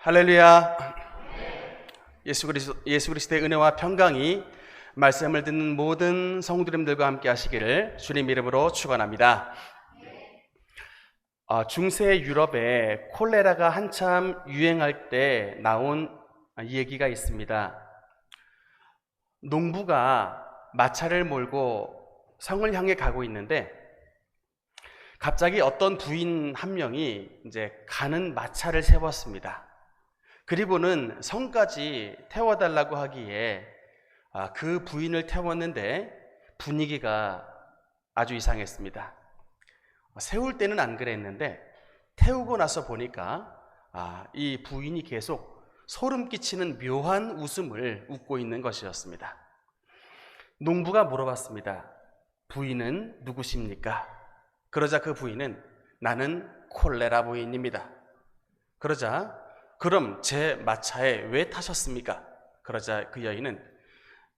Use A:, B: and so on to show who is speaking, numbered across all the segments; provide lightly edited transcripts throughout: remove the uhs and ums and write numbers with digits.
A: 할렐루야. 예수 그리스도의 은혜와 평강이 말씀을 듣는 모든 성도님들과 함께 하시기를 주님 이름으로 축원합니다. 중세 유럽에 콜레라가 한참 유행할 때 나온 얘기가 있습니다. 농부가 마차를 몰고 성을 향해 가고 있는데 갑자기 어떤 부인 한 명이 이제 가는 마차를 세웠습니다. 그리고는 성까지 태워달라고 하기에 그 부인을 태웠는데 분위기가 아주 이상했습니다. 세울 때는 안 그랬는데 태우고 나서 보니까 이 부인이 계속 소름 끼치는 묘한 웃음을 웃고 있는 것이었습니다. 농부가 물어봤습니다. 부인은 누구십니까? 그러자 그 부인은 나는 콜레라 부인입니다. 그러자 그럼 제 마차에 왜 타셨습니까? 그러자 그 여인은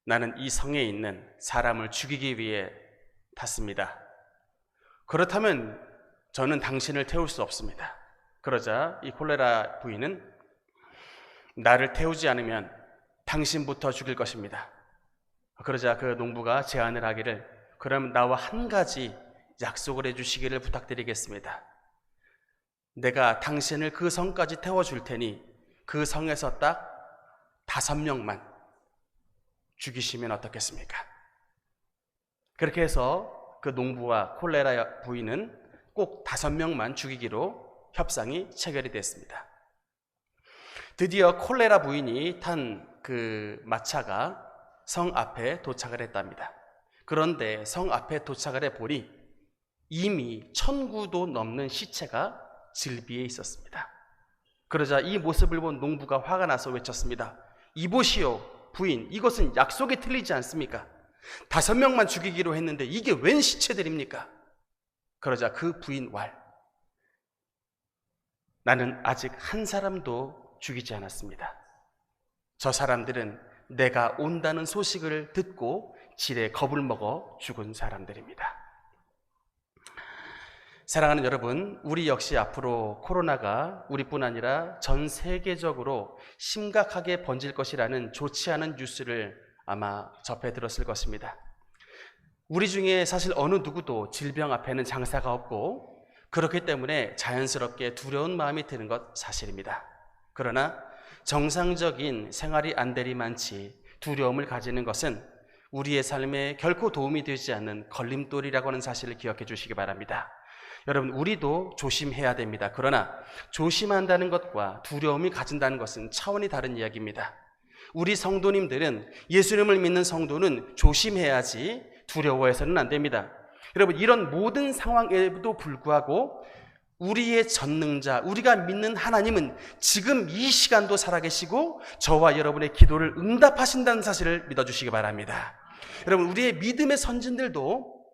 A: 나는 이 성에 있는 사람을 죽이기 위해 탔습니다. 그렇다면 저는 당신을 태울 수 없습니다. 그러자 이 콜레라 부인은 나를 태우지 않으면 당신부터 죽일 것입니다. 그러자 그 농부가 제안을 하기를 그럼 나와 한 가지 약속을 해주시기를 부탁드리겠습니다. 내가 당신을 그 성까지 태워줄 테니 그 성에서 딱 5명만 죽이시면 어떻겠습니까? 그렇게 해서 그 농부와 콜레라 부인은 꼭 5명만 죽이기로 협상이 체결이 됐습니다. 드디어 콜레라 부인이 탄 그 마차가 성 앞에 도착을 했답니다. 그런데 성 앞에 도착을 해보니 이미 1000구도 넘는 시체가 질비해 있었습니다. 그러자 이 모습을 본 농부가 화가 나서 외쳤습니다. 이보시오 부인, 이것은 약속이 틀리지 않습니까? 5명만 죽이기로 했는데 이게 웬 시체들입니까? 그러자 그 부인 왈, 나는 아직 한 사람도 죽이지 않았습니다. 저 사람들은 내가 온다는 소식을 듣고 질에 겁을 먹어 죽은 사람들입니다. 사랑하는 여러분, 우리 역시 앞으로 코로나가 우리뿐 아니라 전 세계적으로 심각하게 번질 것이라는 좋지 않은 뉴스를 아마 접해 들었을 것입니다. 우리 중에 사실 어느 누구도 질병 앞에는 장사가 없고 그렇기 때문에 자연스럽게 두려운 마음이 드는 것 사실입니다. 그러나 정상적인 생활이 안 되리만치 두려움을 가지는 것은 우리의 삶에 결코 도움이 되지 않는 걸림돌이라고 하는 사실을 기억해 주시기 바랍니다. 여러분, 우리도 조심해야 됩니다. 그러나 조심한다는 것과 두려움이 가진다는 것은 차원이 다른 이야기입니다. 우리 성도님들은, 예수님을 믿는 성도는 조심해야지 두려워해서는 안 됩니다. 여러분, 이런 모든 상황에도 불구하고 우리의 전능자, 우리가 믿는 하나님은 지금 이 시간도 살아계시고 저와 여러분의 기도를 응답하신다는 사실을 믿어주시기 바랍니다. 여러분, 우리의 믿음의 선진들도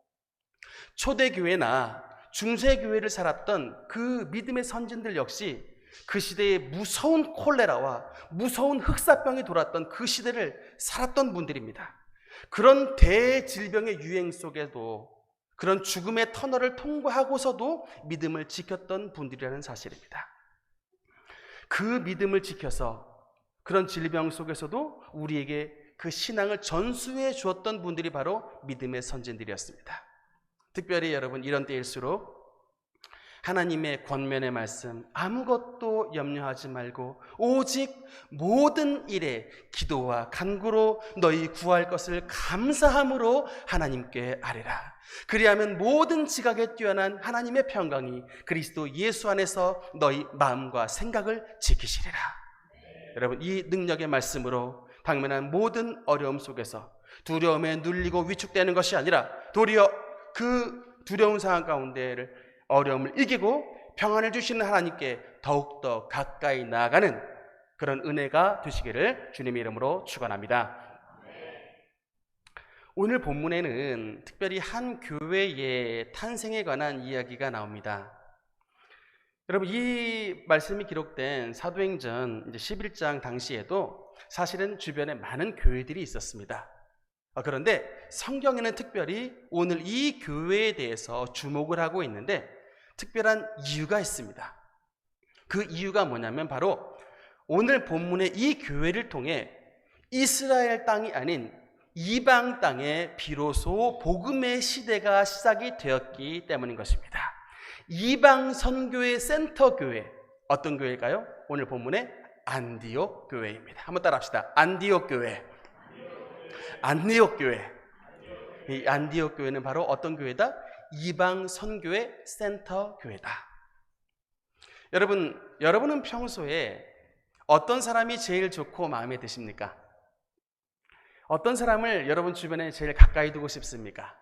A: 초대교회나 중세교회를 살았던 그 믿음의 선진들 역시 그 시대에 무서운 콜레라와 무서운 흑사병이 돌았던 그 시대를 살았던 분들입니다. 그런 대질병의 유행 속에도 그런 죽음의 터널을 통과하고서도 믿음을 지켰던 분들이라는 사실입니다. 그 믿음을 지켜서 그런 질병 속에서도 우리에게 그 신앙을 전수해 주었던 분들이 바로 믿음의 선진들이었습니다. 특별히 여러분, 이런 때일수록 하나님의 권면의 말씀, 아무것도 염려하지 말고 오직 모든 일에 기도와 간구로 너희 구할 것을 감사함으로 하나님께 아뢰라. 그리하면 모든 지각에 뛰어난 하나님의 평강이 그리스도 예수 안에서 너희 마음과 생각을 지키시리라. 여러분, 이 능력의 말씀으로 당면한 모든 어려움 속에서 두려움에 눌리고 위축되는 것이 아니라 도리어 그 두려운 상황 가운데를 어려움을 이기고 평안을 주시는 하나님께 더욱더 가까이 나아가는 그런 은혜가 되시기를 주님의 이름으로 축원합니다. 오늘 본문에는 특별히 한 교회의 탄생에 관한 이야기가 나옵니다. 여러분, 이 말씀이 기록된 사도행전 11장 당시에도 사실은 주변에 많은 교회들이 있었습니다. 그런데 성경에는 특별히 오늘 이 교회에 대해서 주목을 하고 있는데 특별한 이유가 있습니다. 그 이유가 뭐냐면 바로 오늘 본문의 이 교회를 통해 이스라엘 땅이 아닌 이방 땅에 비로소 복음의 시대가 시작이 되었기 때문인 것입니다. 이방 선교의 센터 교회, 어떤 교회일까요? 오늘 본문의 안디옥 교회입니다. 한번 따라합시다. 안디옥 교회. 안디옥 교회. 이 안디옥 교회는 바로 어떤 교회다? 이방 선교의 센터 교회다. 여러분은 평소에 어떤 사람이 제일 좋고 마음에 드십니까? 어떤 사람을 여러분 주변에 제일 가까이 두고 싶습니까?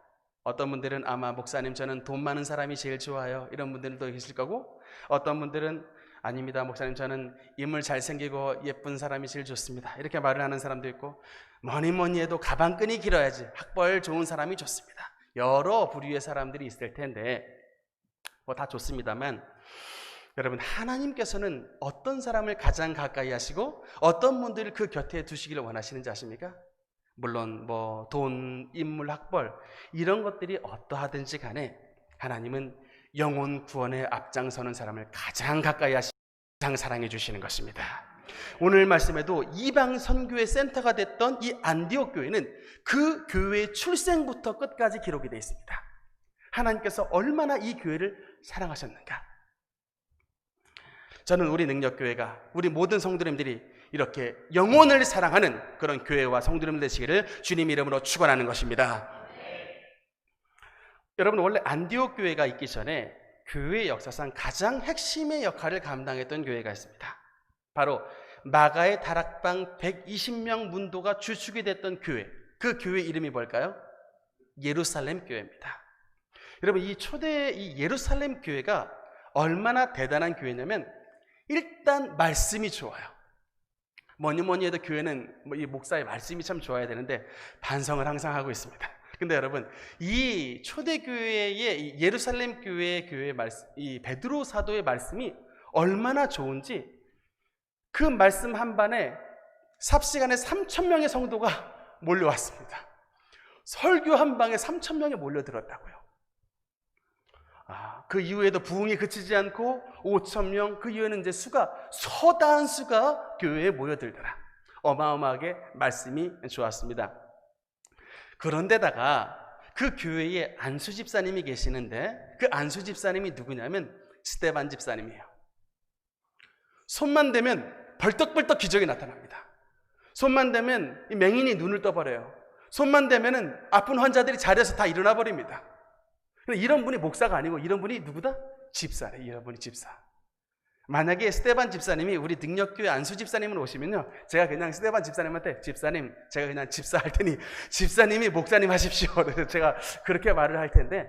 A: 어떤 분들은 아마 목사님 저는 돈 많은 사람이 제일 좋아요, 이런 분들도 계실 거고, 어떤 분들은 아닙니다 목사님 저는 인물 잘생기고 예쁜 사람이 제일 좋습니다, 이렇게 말을 하는 사람도 있고, 뭐니 해도 가방끈이 길어야지 학벌 좋은 사람이 좋습니다. 여러 부류의 사람들이 있을 텐데 뭐 다 좋습니다만, 여러분 하나님께서는 어떤 사람을 가장 가까이 하시고 어떤 분들을 그 곁에 두시기를 원하시는지 아십니까? 물론 뭐 돈, 인물, 학벌 이런 것들이 어떠하든지 간에 하나님은 영혼 구원에 앞장서는 사람을 가장 가까이 하시고 가장 사랑해 주시는 것입니다. 오늘 말씀에도 이방 선교의 센터가 됐던 이 안디옥 교회는 그 교회의 출생부터 끝까지 기록이 되어 있습니다. 하나님께서 얼마나 이 교회를 사랑하셨는가. 저는 우리 능력교회가, 우리 모든 성도님들이 이렇게 영혼을 사랑하는 그런 교회와 성도님 되시기를 주님 이름으로 축원하는 것입니다. 여러분, 원래 안디옥 교회가 있기 전에 교회 역사상 가장 핵심의 역할을 감당했던 교회가 있습니다. 바로 마가의 다락방 120명 문도가 주축이 됐던 교회, 그 교회 이름이 뭘까요? 예루살렘 교회입니다. 여러분, 이 초대 이 예루살렘 교회가 얼마나 대단한 교회냐면 일단 말씀이 좋아요. 뭐니 해도 교회는 이 목사의 말씀이 참 좋아야 되는데 반성을 항상 하고 있습니다. 근데 여러분, 이 초대교회의 이 예루살렘 교회의 말씀, 이 베드로 사도의 말씀이 얼마나 좋은지 그 말씀 한 반에 삽시간에 3,000명의 성도가 몰려왔습니다. 설교 한 방에 3,000명이 몰려들었다고요. 그 이후에도 부흥이 그치지 않고 5,000명, 그 이후에는 이제 서다한 수가 교회에 모여들더라. 어마어마하게 말씀이 좋았습니다. 그런데다가 그 교회에 안수 집사님이 계시는데, 그 안수 집사님이 누구냐면 스데반 집사님이에요. 손만 대면 벌떡벌떡 기적이 나타납니다. 손만 대면 이 맹인이 눈을 떠버려요. 손만 대면은 아픈 환자들이 자리에서 다 일어나 버립니다. 이런 분이 목사가 아니고 이런 분이 누구다? 집사래. 이런 분이 집사. 만약에 스데반 집사님이 우리 능력교회 안수 집사님으로 오시면요, 제가 그냥 스데반 집사님한테 집사님, 제가 그냥 집사할 테니 집사님이 목사님 하십시오. 그래서 제가 그렇게 말을 할 텐데,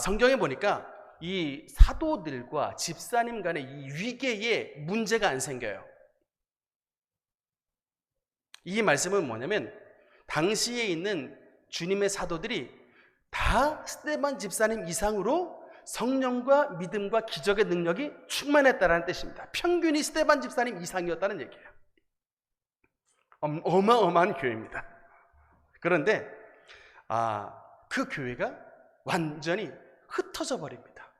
A: 성경에 보니까 이 사도들과 집사님 간의 이 위계에 문제가 안 생겨요. 이 말씀은 뭐냐면 당시에 있는 주님의 사도들이 다 스데반 집사님 이상으로 성령과 믿음과 기적의 능력이 충만했다는 뜻입니다. 평균이 스데반 집사님 이상이었다는 얘기예요. 어마어마한 교회입니다. 그런데 그 교회가 완전히 흩어져 버립니다.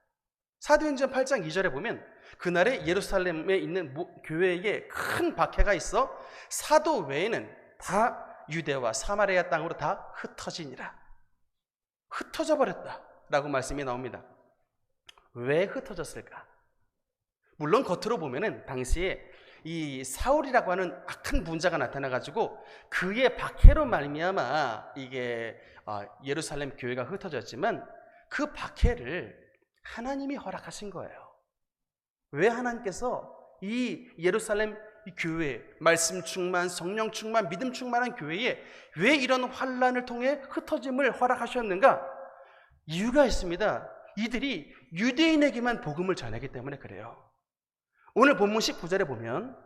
A: 사도행전 8장 2절에 보면 그날에 예루살렘에 있는 교회에 큰 박해가 있어 사도 외에는 다 유대와 사마리아 땅으로 다 흩어지니라. 흩어져 버렸다라고 말씀이 나옵니다. 왜 흩어졌을까? 물론 겉으로 보면은 당시에 이 사울이라고 하는 악한 분자가 나타나가지고 그의 박해로 말미암아 이게 예루살렘 교회가 흩어졌지만 그 박해를 하나님이 허락하신 거예요. 왜 하나님께서 이 예루살렘 교회, 말씀 충만, 성령 충만, 믿음 충만한 교회에 왜 이런 환란을 통해 흩어짐을 허락하셨는가? 이유가 있습니다. 이들이 유대인에게만 복음을 전하기 때문에 그래요. 오늘 본문 19절에 보면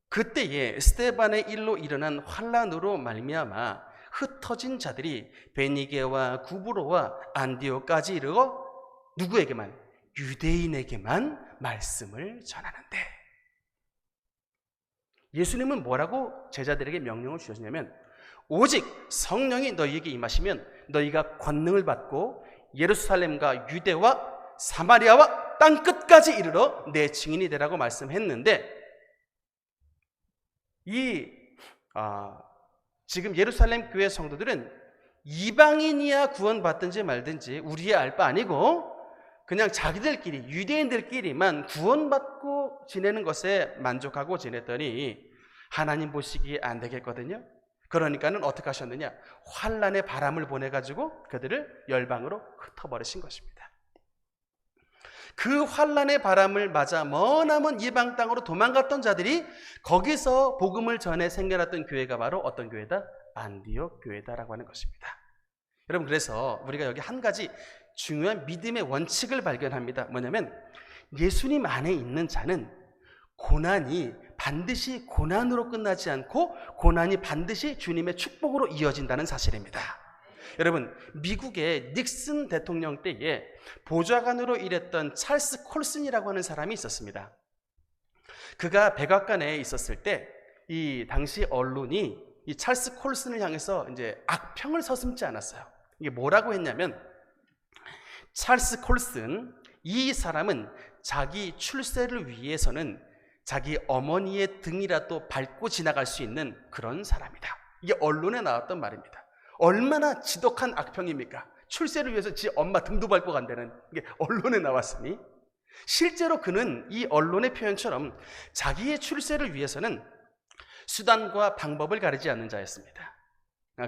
A: 그때에 스데반의 일로 일어난 환란으로 말미암아 흩어진 자들이 베니게와 구브로와 안디옥까지 이르러 누구에게만? 유대인에게만 말씀을 전하는데, 예수님은 뭐라고 제자들에게 명령을 주셨냐면 오직 성령이 너희에게 임하시면 너희가 권능을 받고 예루살렘과 유대와 사마리아와 땅끝까지 끝까지 이르러 내 증인이 되라고 말씀했는데, 지금 예루살렘 교회 성도들은 이방인이야 구원받든지 말든지 우리의 알 바 아니고 그냥 자기들끼리, 유대인들끼리만 구원받고 지내는 것에 만족하고 지냈더니 하나님 보시기에 안 되겠거든요. 그러니까는 어떻게 하셨느냐? 환란의 바람을 보내가지고 그들을 열방으로 흩어버리신 것입니다. 그 환란의 바람을 맞아 머나먼 이방 땅으로 도망갔던 자들이 거기서 복음을 전해 생겨났던 교회가 바로 어떤 교회다? 안디옥 교회다라고 하는 것입니다. 여러분, 그래서 우리가 여기 한 가지 중요한 믿음의 원칙을 발견합니다. 뭐냐면 예수님 안에 있는 자는 고난이 반드시 고난으로 끝나지 않고 고난이 반드시 주님의 축복으로 이어진다는 사실입니다. 여러분, 미국의 닉슨 대통령 때에 보좌관으로 일했던 찰스 콜슨이라고 하는 사람이 있었습니다. 그가 백악관에 있었을 때 이 당시 언론이 이 찰스 콜슨을 향해서 이제 악평을 서슴지 않았어요. 이게 뭐라고 했냐면, 찰스 콜슨, 이 사람은 자기 출세를 위해서는 자기 어머니의 등이라도 밟고 지나갈 수 있는 그런 사람이다. 이게 언론에 나왔던 말입니다. 얼마나 지독한 악평입니까? 출세를 위해서 지 엄마 등도 밟고 간다는 게 언론에 나왔으니, 실제로 그는 이 언론의 표현처럼 자기의 출세를 위해서는 수단과 방법을 가리지 않는 자였습니다.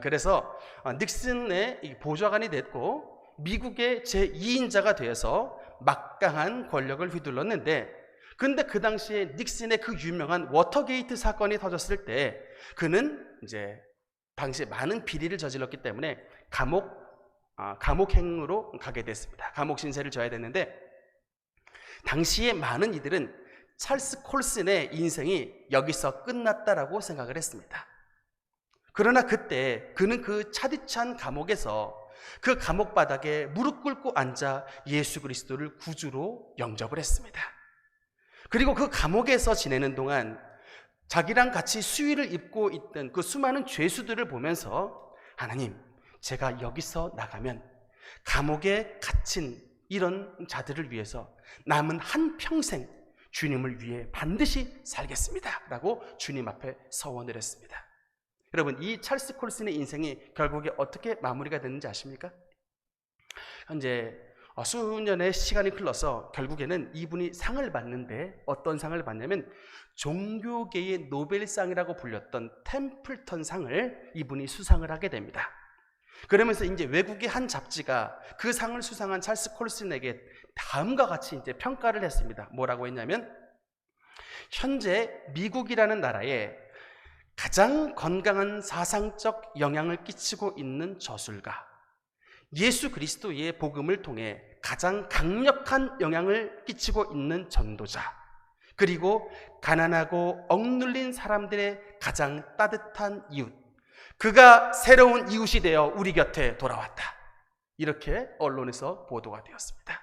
A: 그래서 닉슨의 보좌관이 됐고 미국의 제2인자가 되어서 막강한 권력을 휘둘렀는데, 근데 그 당시에 닉슨의 그 유명한 워터게이트 사건이 터졌을 때 그는 이제 당시에 많은 비리를 저질렀기 때문에 감옥행으로 가게 됐습니다. 감옥 신세를 져야 됐는데, 당시에 많은 이들은 찰스 콜슨의 인생이 여기서 끝났다라고 생각을 했습니다. 그러나 그때 그는 그 차디찬 감옥에서 그 감옥 바닥에 무릎 꿇고 앉아 예수 그리스도를 구주로 영접을 했습니다. 그리고 그 감옥에서 지내는 동안 자기랑 같이 수위를 입고 있던 그 수많은 죄수들을 보면서, 하나님, 제가 여기서 나가면 감옥에 갇힌 이런 자들을 위해서 남은 한평생 주님을 위해 반드시 살겠습니다 라고 주님 앞에 서원을 했습니다. 여러분, 이 찰스 콜슨의 인생이 결국에 어떻게 마무리가 됐는지 아십니까? 현재 수년의 시간이 흘러서 결국에는 이분이 상을 받는데, 어떤 상을 받냐면 종교계의 노벨상이라고 불렸던 템플턴 상을 이분이 수상을 하게 됩니다. 그러면서 이제 외국의 한 잡지가 그 상을 수상한 찰스 콜슨에게 다음과 같이 이제 평가를 했습니다. 뭐라고 했냐면, 현재 미국이라는 나라에 가장 건강한 사상적 영향을 끼치고 있는 저술가, 예수 그리스도의 복음을 통해 가장 강력한 영향을 끼치고 있는 전도자, 그리고 가난하고 억눌린 사람들의 가장 따뜻한 이웃, 그가 새로운 이웃이 되어 우리 곁에 돌아왔다. 이렇게 언론에서 보도가 되었습니다.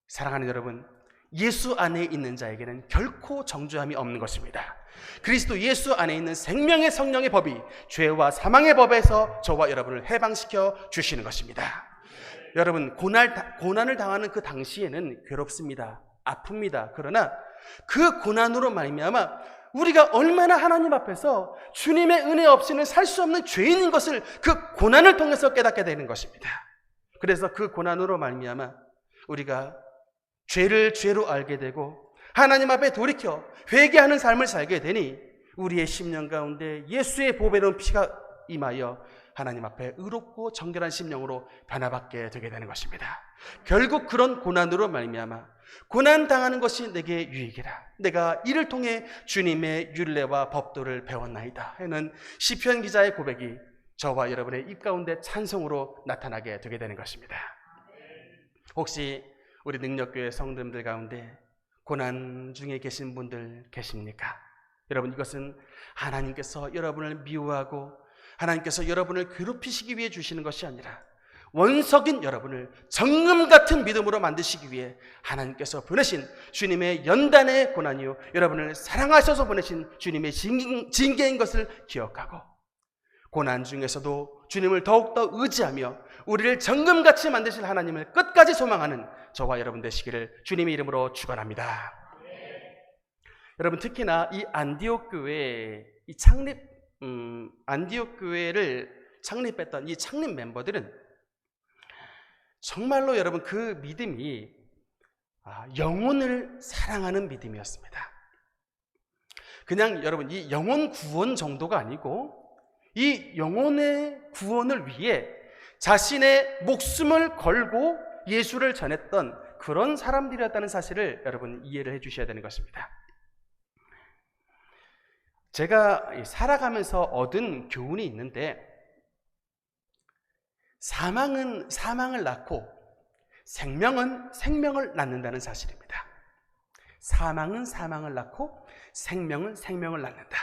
A: 사랑하는 여러분, 예수 안에 있는 자에게는 결코 정죄함이 없는 것입니다. 그리스도 예수 안에 있는 생명의 성령의 법이 죄와 사망의 법에서 저와 여러분을 해방시켜 주시는 것입니다. 여러분, 고난을 당하는 그 당시에는 괴롭습니다. 아픕니다. 그러나 그 고난으로 말미암아 우리가 얼마나 하나님 앞에서 주님의 은혜 없이는 살 수 없는 죄인인 것을 그 고난을 통해서 깨닫게 되는 것입니다. 그래서 그 고난으로 말미암아 우리가 죄를 죄로 알게 되고 하나님 앞에 돌이켜 회개하는 삶을 살게 되니 우리의 심령 가운데 예수의 보배로운 피가 임하여 하나님 앞에 의롭고 정결한 심령으로 변화받게 되게 되는 것입니다. 결국 그런 고난으로 말미암아 고난당하는 것이 내게 유익이라, 내가 이를 통해 주님의 율례와 법도를 배웠나이다 하는 시편 기자의 고백이 저와 여러분의 입 가운데 찬송으로 나타나게 되게 되는 것입니다. 혹시 우리 능력교회 성도님들 가운데 고난 중에 계신 분들 계십니까? 여러분, 이것은 하나님께서 여러분을 미워하고 하나님께서 여러분을 괴롭히시기 위해 주시는 것이 아니라 원석인 여러분을 정금 같은 믿음으로 만드시기 위해 하나님께서 보내신 주님의 연단의 고난이요, 여러분을 사랑하셔서 보내신 주님의 징계인 것을 기억하고 고난 중에서도 주님을 더욱더 의지하며 우리를 정금같이 만드실 하나님을 끝까지 소망하는 저와 여러분 되시기를 주님의 이름으로 축원합니다. 여러분, 특히나 이 안디옥 교회 안디옥 교회를 창립했던 이 창립 멤버들은 정말로 여러분 그 믿음이 영혼을 사랑하는 믿음이었습니다. 그냥 여러분 이 영혼 구원 정도가 아니고 이 영혼의 구원을 위해 자신의 목숨을 걸고 예수를 전했던 그런 사람들이었다는 사실을 여러분 이해를 해 주셔야 되는 것입니다. 제가 살아가면서 얻은 교훈이 있는데, 사망은 사망을 낳고 생명은 생명을 낳는다는 사실입니다. 사망은 사망을 낳고 생명은 생명을 낳는다.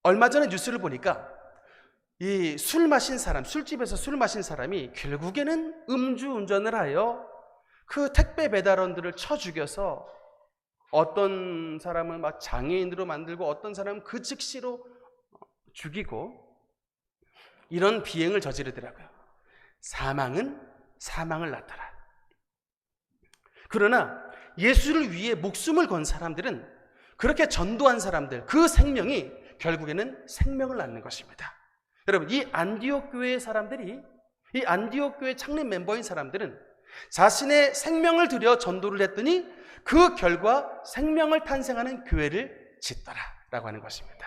A: 얼마 전에 뉴스를 보니까 이 술 마신 사람, 술집에서 술 마신 사람이 결국에는 음주운전을 하여 그 택배 배달원들을 쳐 죽여서 어떤 사람은 막 장애인으로 만들고 어떤 사람은 그 즉시로 죽이고 이런 비행을 저지르더라고요. 사망은 사망을 낳더라. 그러나 예수를 위해 목숨을 건 사람들은, 그렇게 전도한 사람들, 그 생명이 결국에는 생명을 낳는 것입니다. 여러분, 이 안디옥 교회의 사람들이, 이 안디옥 교회 창립 멤버인 사람들은 자신의 생명을 들여 전도를 했더니 그 결과 생명을 탄생하는 교회를 짓더라라고 하는 것입니다.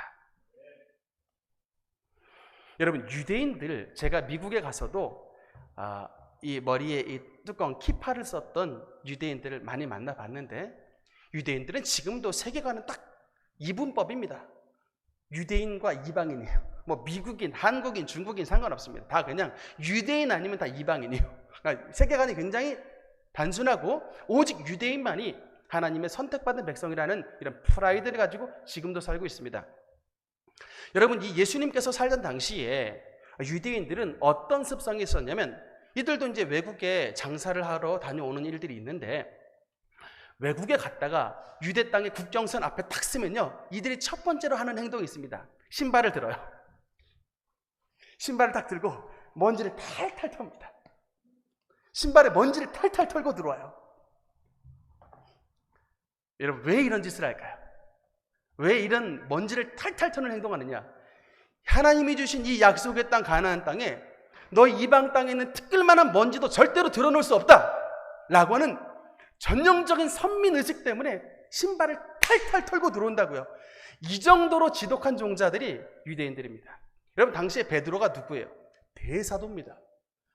A: 여러분, 유대인들, 제가 미국에 가서도 이 머리에 이 뚜껑 키파를 썼던 유대인들을 많이 만나봤는데, 유대인들은 지금도 세계관은 딱 이분법입니다. 유대인과 이방인이에요. 뭐 미국인, 한국인, 중국인 상관없습니다. 다 그냥 유대인 아니면 다 이방인이에요. 그러니까 세계관이 굉장히 단순하고 오직 유대인만이 하나님의 선택받은 백성이라는 이런 프라이드를 가지고 지금도 살고 있습니다. 여러분, 이 예수님께서 살던 당시에 유대인들은 어떤 습성이 있었냐면, 이들도 이제 외국에 장사를 하러 다녀오는 일들이 있는데, 외국에 갔다가 유대 땅의 국경선 앞에 탁 쓰면요, 이들이 첫 번째로 하는 행동이 있습니다. 신발을 들어요. 신발을 딱 들고 먼지를 탈탈 털입니다. 신발에 먼지를 탈탈 털고 들어와요. 여러분, 왜 이런 짓을 할까요? 왜 이런 먼지를 탈탈 터는 행동하느냐? 하나님이 주신 이 약속의 땅 가나안 땅에 너희 이방 땅에 있는 티끌만한 먼지도 절대로 드러놓을 수 없다 라고 하는 전형적인 선민의식 때문에 신발을 탈탈 털고 들어온다고요. 이 정도로 지독한 종자들이 유대인들입니다. 여러분, 당시에 베드로가 누구예요? 대사도입니다.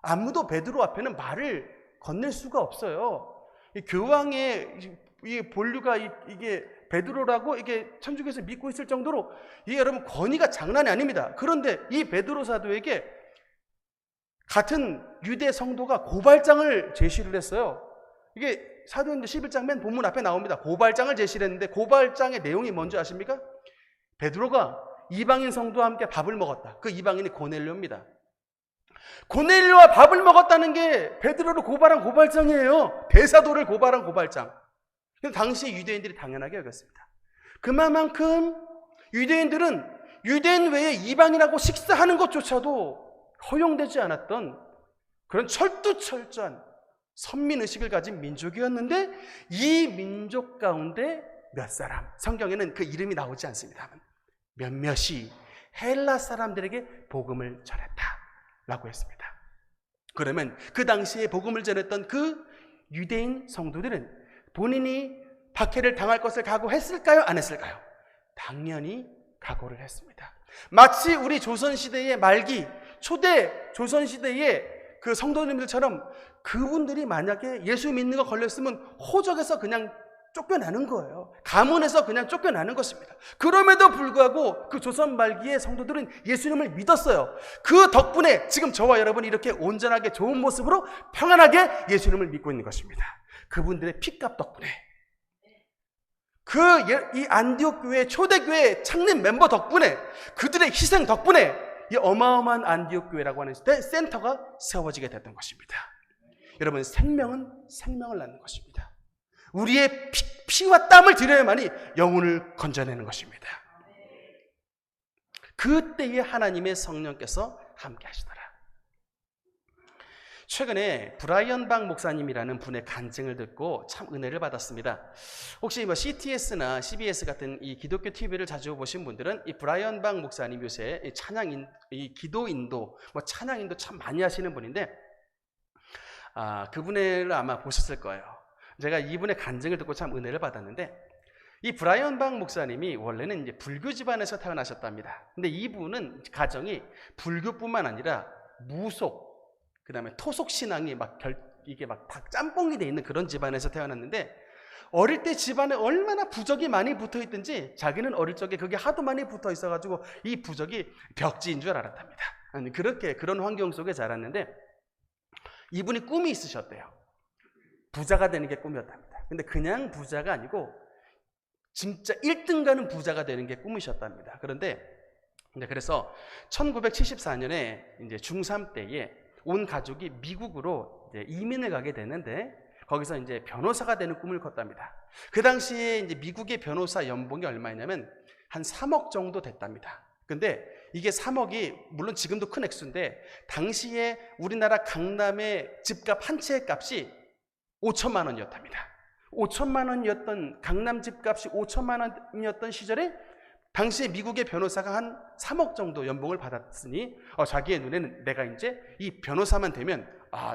A: 아무도 베드로 앞에는 말을 건넬 수가 없어요. 이 교황의 이 본류가 이게 베드로라고 이게 천주교에서 믿고 있을 정도로 이게 여러분 권위가 장난이 아닙니다. 그런데 이 베드로 사도에게 같은 유대 성도가 고발장을 제시를 했어요. 이게 사도행전 11장 맨 본문 앞에 나옵니다. 고발장을 제시를 했는데 고발장의 내용이 뭔지 아십니까? 베드로가 이방인 성도와 함께 밥을 먹었다. 그 이방인이 고넬료입니다. 고넬료와 밥을 먹었다는 게 베드로를 고발한 고발장이에요. 대사도를 고발한 고발장. 당시 유대인들이 당연하게 여겼습니다. 그만큼 유대인들은 유대인 외에 이방인하고 식사하는 것조차도 허용되지 않았던 그런 철두철저한 선민의식을 가진 민족이었는데, 이 민족 가운데 몇 사람, 성경에는 그 이름이 나오지 않습니다만 몇몇이 헬라 사람들에게 복음을 전했다라고 했습니다. 그러면 그 당시에 복음을 전했던 그 유대인 성도들은 본인이 박해를 당할 것을 각오했을까요? 안 했을까요? 당연히 각오를 했습니다. 마치 우리 조선시대의 말기, 초대 조선시대의 그 성도님들처럼 그분들이 만약에 예수 믿는 거 걸렸으면 호적에서 그냥 쫓겨나는 거예요. 가문에서 그냥 쫓겨나는 것입니다. 그럼에도 불구하고 그 조선 말기의 성도들은 예수님을 믿었어요. 그 덕분에 지금 저와 여러분이 이렇게 온전하게 좋은 모습으로 평안하게 예수님을 믿고 있는 것입니다. 그분들의 피값 덕분에, 이 안디옥 교회 초대교회 창립 멤버 덕분에, 그들의 희생 덕분에 이 어마어마한 안디옥 교회라고 하는 센터가 세워지게 됐던 것입니다. 여러분, 생명은 생명을 낳는 것입니다. 우리의 피와 땀을 들여야만이 영혼을 건져내는 것입니다. 그때에 하나님의 성령께서 함께 하시더라. 최근에 브라이언 박 목사님이라는 분의 간증을 듣고 참 은혜를 받았습니다. 혹시 뭐 CTS나 CBS 같은 이 기독교 TV를 자주 보신 분들은 이 브라이언 박 목사님 요새 이 기도 인도, 뭐 찬양 인도 참 많이 하시는 분인데, 그분을 아마 보셨을 거예요. 제가 이분의 간증을 듣고 참 은혜를 받았는데, 이 브라이언 박 목사님이 원래는 이제 불교 집안에서 태어나셨답니다. 근데 이분은 가정이 불교뿐만 아니라 무속, 그 다음에 토속 신앙이 이게 막 다 짬뽕이 돼 있는 그런 집안에서 태어났는데, 어릴 때 집안에 얼마나 부적이 많이 붙어 있든지 자기는 어릴 적에 그게 하도 많이 붙어 있어가지고 이 부적이 벽지인 줄 알았답니다. 아니, 그런 환경 속에 자랐는데, 이분이 꿈이 있으셨대요. 부자가 되는 게 꿈이었답니다. 근데 그냥 부자가 아니고 진짜 1등 가는 부자가 되는 게 꿈이셨답니다. 그래서 1974년에 이제 중3 때에 온 가족이 미국으로 이제 이민을 가게 되는데, 거기서 이제 변호사가 되는 꿈을 꿨답니다. 그 당시에 이제 미국의 변호사 연봉이 얼마였냐면 한 3억 정도 됐답니다. 근데 이게 3억이 물론 지금도 큰 액수인데, 당시에 우리나라 강남의 집값 한 채의 값이 5천만 원이었답니다. 5천만 원이었던 강남 집값이 5천만 원이었던 시절에 당시에 미국의 변호사가 한 3억 정도 연봉을 받았으니 자기의 눈에는 내가 이제 이 변호사만 되면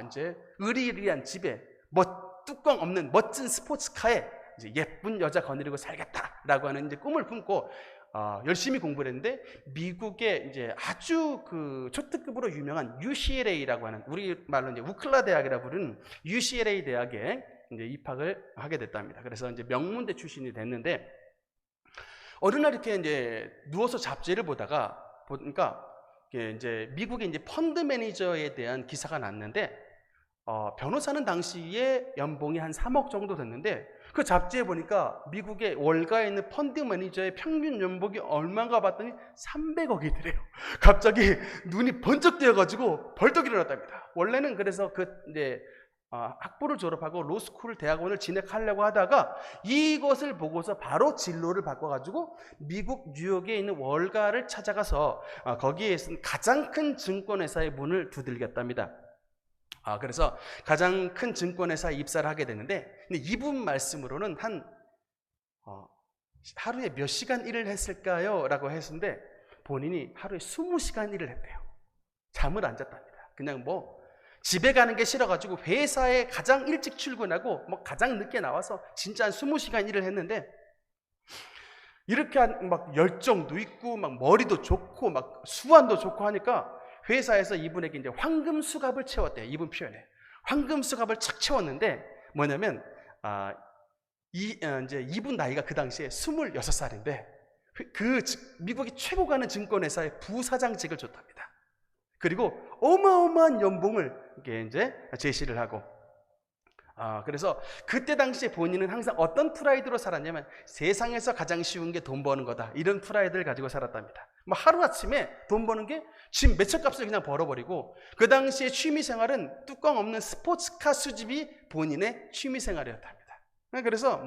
A: 이제 으리으리한 집에 뚜껑 없는 멋진 스포츠카에 이제 예쁜 여자 거느리고 살겠다라고 하는 이제 꿈을 품고 열심히 공부를 했는데, 미국의 이제 아주 그 초특급으로 유명한 UCLA라고 하는, 우리말로 이제 우클라 대학이라 부르는 UCLA 대학에 이제 입학을 하게 됐답니다. 그래서 이제 명문대 출신이 됐는데, 어느 날 이렇게 이제 누워서 잡지를 보니까 이제 미국의 이제 펀드 매니저에 대한 기사가 났는데, 변호사는 당시에 연봉이 한 3억 정도 됐는데, 그 잡지에 보니까 미국의 월가에 있는 펀드 매니저의 평균 연봉이 얼마인가 봤더니 300억이더래요. 갑자기 눈이 번쩍 뜨여가지고 벌떡 일어났답니다. 원래는 그래서 이제 학부를 졸업하고 로스쿨 대학원을 진학하려고 하다가 이것을 보고서 바로 진로를 바꿔가지고 미국 뉴욕에 있는 월가를 찾아가서 거기에 있는 가장 큰 증권회사의 문을 두들겼답니다. 그래서 가장 큰 증권회사에 입사를 하게 되는데, 근데 이분 말씀으로는 하루에 몇 시간 일을 했을까요? 라고 했는데, 본인이 하루에 20시간 일을 했대요. 잠을 안 잤답니다. 그냥 집에 가는 게 싫어가지고 회사에 가장 일찍 출근하고 가장 늦게 나와서 진짜 한 20시간 일을 했는데, 이렇게 막 열정도 있고 막 머리도 좋고 막 수완도 좋고 하니까 회사에서 이분에게 이제 황금 수갑을 채웠대요. 이분 표현에 황금 수갑을 착 채웠는데, 뭐냐면 이제 이분 나이가 그 당시에 26살인데 미국이 최고 가는 증권회사의 부사장직을 줬답니다. 그리고 어마어마한 연봉을 이제 제시를 하고, 그래서 그때 당시에 본인은 항상 어떤 프라이드로 살았냐면, 세상에서 가장 쉬운 게 돈 버는 거다, 이런 프라이드를 가지고 살았답니다. 하루아침에 돈 버는 게 집 몇 채 값을 그냥 벌어버리고, 그 당시에 취미생활은 뚜껑 없는 스포츠카 수집이 본인의 취미생활이었답니다. 그래서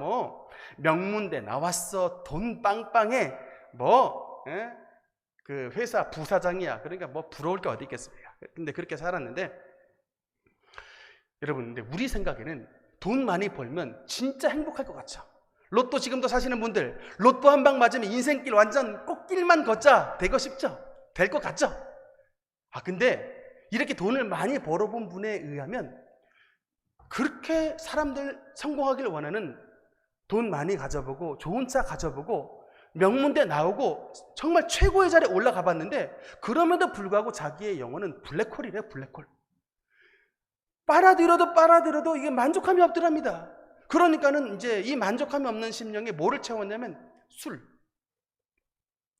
A: 명문대 나왔어, 돈 빵빵해, 그 회사 부사장이야, 그러니까 부러울 게 어디 있겠습니까? 근데 그렇게 살았는데, 여러분, 근데 우리 생각에는 돈 많이 벌면 진짜 행복할 것 같죠? 로또 지금도 사시는 분들, 로또 한 방 맞으면 인생길 완전 꽃길만 걷자 되고 싶죠? 될 것 같죠? 근데 이렇게 돈을 많이 벌어본 분에 의하면, 그렇게 사람들 성공하길 원하는, 돈 많이 가져보고 좋은 차 가져보고 명문대 나오고 정말 최고의 자리에 올라가 봤는데, 그럼에도 불구하고 자기의 영혼은 블랙홀이래요. 블랙홀. 빨아들여도 이게 만족함이 없더랍니다. 그러니까는 이제 이 만족함이 없는 심령에 뭐를 채웠냐면 술,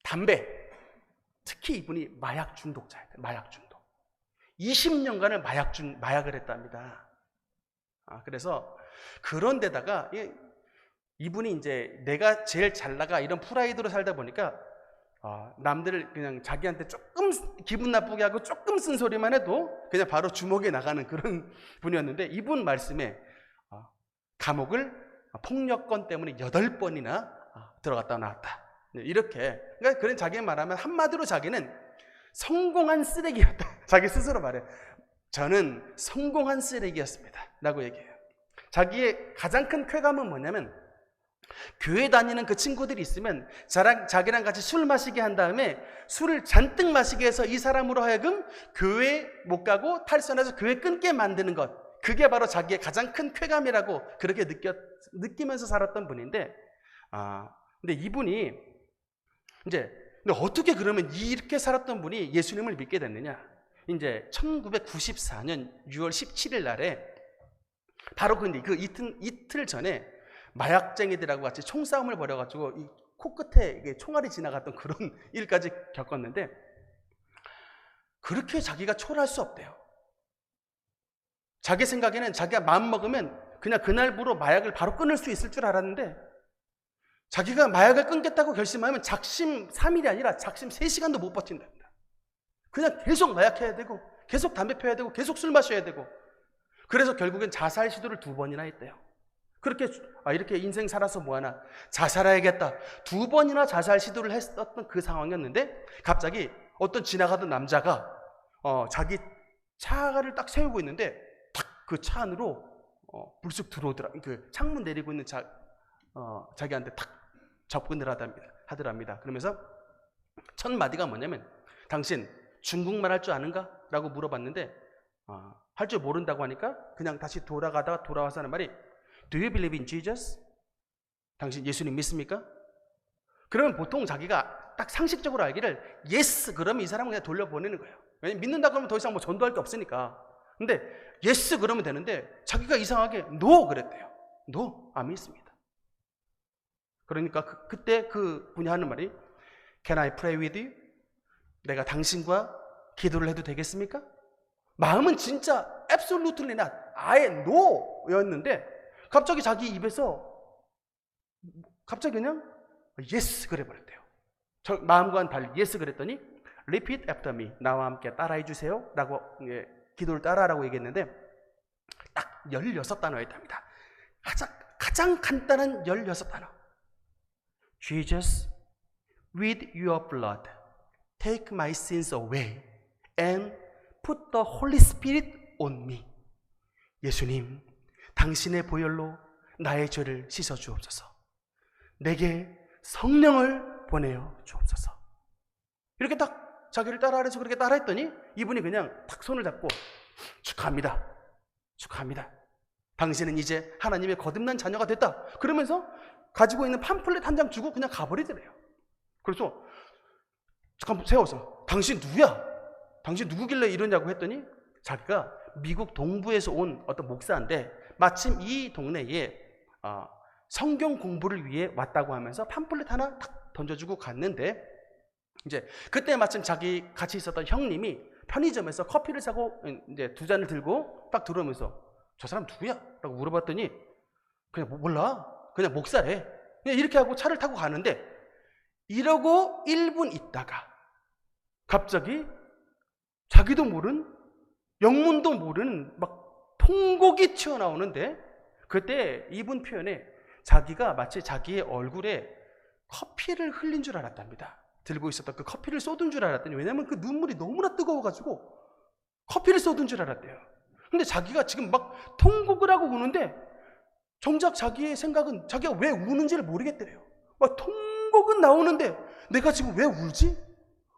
A: 담배, 특히 이분이 마약 중독자예요. 마약 중독. 20년간을 마약을 했답니다. 그래서 그런 데다가 이분이 이제 내가 제일 잘 나가 이런 프라이드로 살다 보니까 남들을 그냥 자기한테 조금 기분 나쁘게 하고 조금 쓴소리만 해도 그냥 바로 주먹에 나가는 그런 분이었는데, 이분 말씀에 감옥을 폭력건 때문에 8번이나 들어갔다 나왔다, 이렇게. 그러니까 그런 자기 말하면 한마디로 자기는 성공한 쓰레기였다. 자기 스스로 말해. 저는 성공한 쓰레기였습니다 라고 얘기해요. 자기의 가장 큰 쾌감은 뭐냐면 교회 다니는 그 친구들이 있으면 자기랑 같이 술 마시게 한 다음에 술을 잔뜩 마시게 해서 이 사람으로 하여금 교회 못 가고 탈선해서 교회 끊게 만드는 것, 그게 바로 자기의 가장 큰 쾌감이라고 그렇게 느끼면서 살았던 분인데, 근데 이분이 이제 근데 어떻게 그러면 이렇게 살았던 분이 예수님을 믿게 됐느냐? 이제 1994년 6월 17일 날에 바로 그 이틀 전에 마약쟁이들하고 같이 총싸움을 벌여가지고 이 코끝에 이게 총알이 지나갔던 그런 일까지 겪었는데, 그렇게 자기가 초라할 수 없대요. 자기 생각에는 자기가 마음 먹으면 그냥 그날부로 마약을 바로 끊을 수 있을 줄 알았는데, 자기가 마약을 끊겠다고 결심하면 작심 3일이 아니라 작심 3시간도 못 버틴답니다. 그냥 계속 마약해야 되고 계속 담배 펴야 되고 계속 술 마셔야 되고, 그래서 결국엔 자살 시도를 2번이나 했대요. 그렇게 이렇게 인생 살아서 뭐하나, 자살해야겠다, 2번이나 자살 시도를 했었던 그 상황이었는데, 갑자기 어떤 지나가던 남자가 자기 차를 딱 세우고 있는데 탁 그 차 안으로 불쑥 들어오더라. 그 창문 내리고 있는 자기한테 탁 접근을 하더랍니다. 그러면서 첫 마디가 뭐냐면, 당신 중국말 할 줄 아는가? 라고 물어봤는데 할 줄 모른다고 하니까 그냥 다시 돌아가다가 돌아와서 하는 말이 Do you believe in Jesus? 당신 예수님 믿습니까? 그러면 보통 자기가 딱 상식적으로 알기를 yes 그러면 이 사람은 그냥 돌려보내는 거예요. 왜냐면 믿는다 그러면 더 이상 뭐 전도할 게 없으니까. 근데 yes 그러면 되는데 자기가 이상하게 no 그랬대요. No, 안 믿습니다. 그러니까 그때 그 분이 하는 말이 Can I pray with you? 내가 당신과 기도를 해도 되겠습니까? 마음은 진짜 absolutely not, 아예 no 였는데 갑자기 자기 입에서 갑자기 그냥 yes 그래 버렸대요. 마음과는 달리 yes 그랬더니 repeat after me, 나와 함께 따라해 주세요 라고 기도를 따라하라고 얘기했는데 딱 16단어였답니다. 가장 간단한 16단어. Jesus, with your blood, take my sins away and put the Holy Spirit on me. 예수님, 당신의 보혈로 나의 죄를 씻어 주옵소서. 내게 성령을 보내어 주옵소서. 이렇게 딱 자기를 따라하래서 그렇게 따라했더니 이분이 그냥 탁 손을 잡고 축하합니다. 축하합니다. 당신은 이제 하나님의 거듭난 자녀가 됐다. 그러면서 가지고 있는 팜플렛 한 장 주고 그냥 가버리더래요. 그래서 잠깐 세워서 당신 누구야? 당신 누구길래 이러냐고 했더니 자기가 미국 동부에서 온 어떤 목사인데 마침 이 동네에 성경 공부를 위해 왔다고 하면서 팜플렛 하나 탁 던져주고 갔는데, 이제 그때 마침 자기 같이 있었던 형님이 편의점에서 커피를 사고 이제 2잔을 들고 딱 들어오면서 저 사람 누구야? 라고 물어봤더니 그냥 몰라, 그냥 목사래. 그냥 이렇게 하고 차를 타고 가는데, 이러고 1분 있다가 갑자기 자기도 모른, 영문도 모르는 막 통곡이 튀어나오는데, 그때 이분 표현에 자기가 마치 자기의 얼굴에 커피를 흘린 줄 알았답니다. 들고 있었던 그 커피를 쏟은 줄 알았더니, 왜냐면 그 눈물이 너무나 뜨거워가지고 커피를 쏟은 줄 알았대요. 근데 자기가 지금 막 통곡을 하고 우는데 정작 자기의 생각은 자기가 왜 우는지를 모르겠대요. 막 통곡은 나오는데 내가 지금 왜 울지?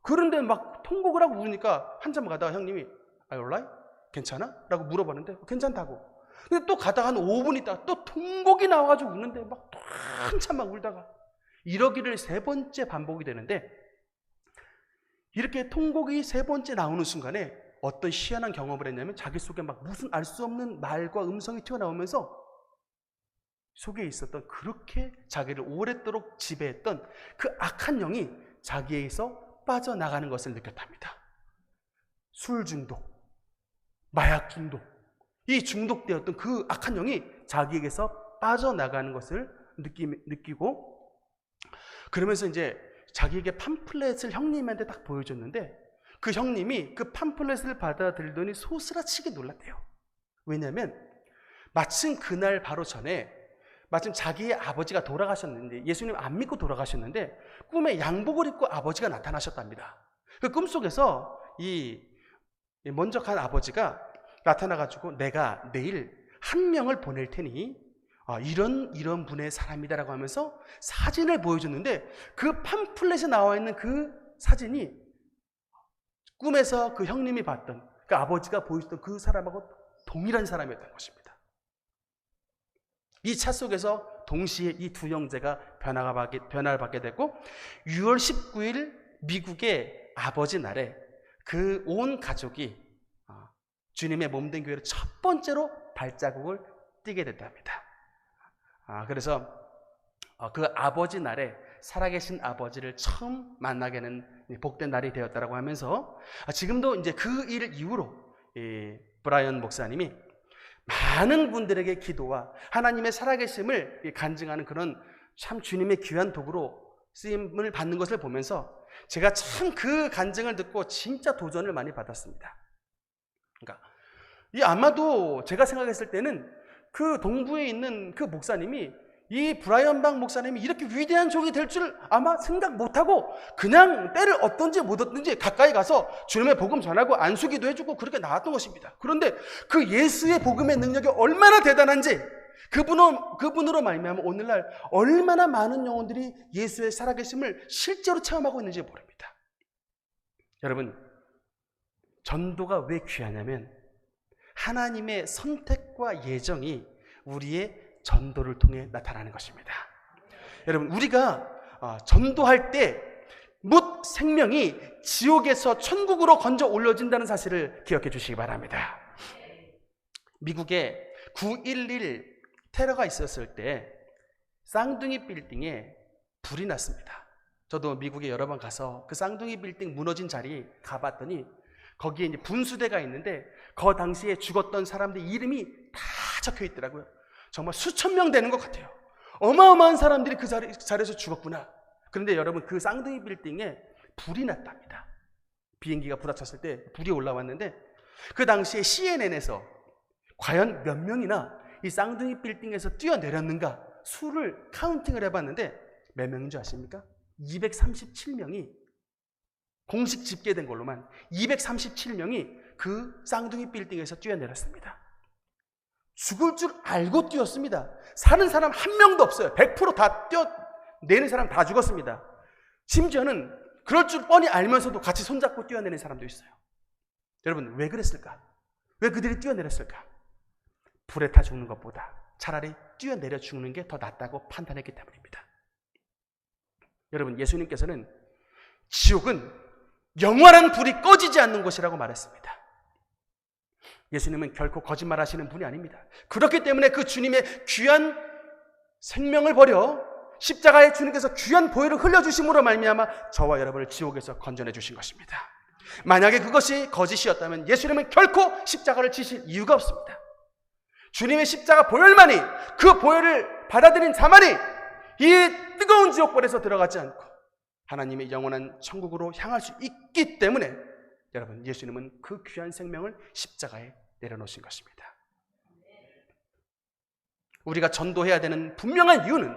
A: 그런데 막 통곡을 하고 우니까 한참 가다가 형님이 Are you alright? 괜찮아? 라고 물어봤는데 괜찮다고. 근데 또 가다가 한 5분 있다가 또 통곡이 나와가지고 우는데 막 또 한참 막 울다가, 이러기를 3번째 반복이 되는데, 이렇게 통곡이 3번째 나오는 순간에 어떤 희한한 경험을 했냐면 자기 속에 막 무슨 알 수 없는 말과 음성이 튀어나오면서 속에 있었던, 그렇게 자기를 오랫도록 지배했던 그 악한 영이 자기에게서 빠져나가는 것을 느꼈답니다. 술 중독, 마약 중독, 이 중독되었던 그 악한 영이 자기에게서 빠져나가는 것을 느끼고, 그러면서 이제 자기에게 팜플렛을 형님한테 딱 보여줬는데 그 형님이 그 팜플렛을 받아들더니 소스라치게 놀랐대요. 왜냐하면 마침 그날 바로 전에 마침 자기의 아버지가 돌아가셨는데, 예수님 안 믿고 돌아가셨는데 꿈에 양복을 입고 아버지가 나타나셨답니다. 그 꿈속에서 이 먼저 간 아버지가 나타나가지고 내가 내일 한 명을 보낼 테니 이런 분의 사람이다라고 하면서 사진을 보여줬는데 그 팜플렛에 나와 있는 그 사진이 꿈에서 그 형님이 봤던 그 아버지가 보여줬던 그 사람하고 동일한 사람이었던 것입니다. 이 차 속에서 동시에 이 두 형제가 변화를 받게 됐고 6월 19일 미국의 아버지 날에 그 온 가족이 주님의 몸된 교회로 첫 번째로 발자국을 띄게 됐답니다. 그래서 그 아버지 날에 살아계신 아버지를 처음 만나게 되는 복된 날이 되었다라고 하면서 지금도 이제 그 일 이후로 브라이언 목사님이 많은 분들에게 기도와 하나님의 살아계심을 간증하는 그런 참 주님의 귀한 도구로 쓰임을 받는 것을 보면서 제가 참 그 간증을 듣고 진짜 도전을 많이 받았습니다. 그러니까 아마도 제가 생각했을 때는 그 동부에 있는 그 목사님이 이 브라이언 박 목사님이 이렇게 위대한 종이 될 줄 아마 생각 못하고 그냥 때를 얻든지 못 얻든지 가까이 가서 주님의 복음 전하고 안수기도 해주고 그렇게 나왔던 것입니다. 그런데 그 예수의 복음의 능력이 얼마나 대단한지 그분으로 말미암아 오늘날 얼마나 많은 영혼들이 예수의 살아계심을 실제로 체험하고 있는지 모릅니다. 여러분, 전도가 왜 귀하냐면 하나님의 선택과 예정이 우리의 전도를 통해 나타나는 것입니다. 여러분, 우리가 전도할 때 못 생명이 지옥에서 천국으로 건져 올려진다는 사실을 기억해 주시기 바랍니다. 미국에 9.11 테러가 있었을 때 쌍둥이 빌딩에 불이 났습니다. 저도 미국에 여러 번 가서 그 쌍둥이 빌딩 무너진 자리 가봤더니 거기에 이제 분수대가 있는데 그 당시에 죽었던 사람들 이름이 다 적혀 있더라고요. 정말 수천 명 되는 것 같아요. 어마어마한 사람들이 그 자리에서 죽었구나. 그런데 여러분, 그 쌍둥이 빌딩에 불이 났답니다. 비행기가 부딪혔을 때 불이 올라왔는데 그 당시에 CNN에서 과연 몇 명이나 이 쌍둥이 빌딩에서 뛰어내렸는가 수를 카운팅을 해봤는데 몇 명인 줄 아십니까? 237명이 공식 집계된 걸로만 237명이 그 쌍둥이 빌딩에서 뛰어내렸습니다. 죽을 줄 알고 뛰었습니다. 사는 사람 한 명도 없어요. 100% 뛰어내는 사람 다 죽었습니다. 심지어는 그럴 줄 뻔히 알면서도 같이 손잡고 뛰어내는 사람도 있어요. 여러분, 왜 그랬을까? 왜 그들이 뛰어내렸을까? 불에 타 죽는 것보다 차라리 뛰어내려 죽는 게 더 낫다고 판단했기 때문입니다. 여러분, 예수님께서는 지옥은 영원한 불이 꺼지지 않는 곳이라고 말했습니다. 예수님은 결코 거짓말하시는 분이 아닙니다. 그렇기 때문에 그 주님의 귀한 생명을 버려 십자가에 주님께서 귀한 보혈을 흘려주심으로 말미암아 저와 여러분을 지옥에서 건져내 주신 것입니다. 만약에 그것이 거짓이었다면 예수님은 결코 십자가를 지실 이유가 없습니다. 주님의 십자가 보혈만이, 그 보혈을 받아들인 자만이 이 뜨거운 지옥불에서 들어가지 않고 하나님의 영원한 천국으로 향할 수 있기 때문에 여러분, 예수님은 그 귀한 생명을 십자가에 내려놓으신 것입니다. 우리가 전도해야 되는 분명한 이유는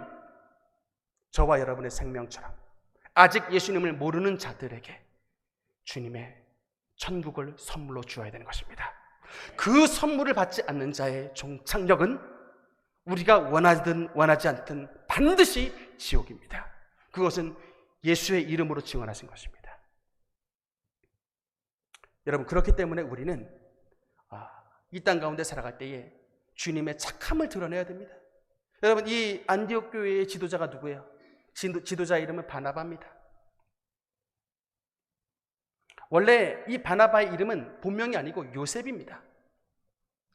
A: 저와 여러분의 생명처럼 아직 예수님을 모르는 자들에게 주님의 천국을 선물로 주어야 되는 것입니다. 그 선물을 받지 않는 자의 종착역은 우리가 원하든 원하지 않든 반드시 지옥입니다. 그것은 예수의 이름으로 증언하신 것입니다. 여러분, 그렇기 때문에 우리는 이 땅 가운데 살아갈 때에 주님의 착함을 드러내야 됩니다. 여러분, 이 안디옥 교회의 지도자가 누구예요? 지도자 이름은 바나바입니다. 원래 이 바나바의 이름은 본명이 아니고 요셉입니다.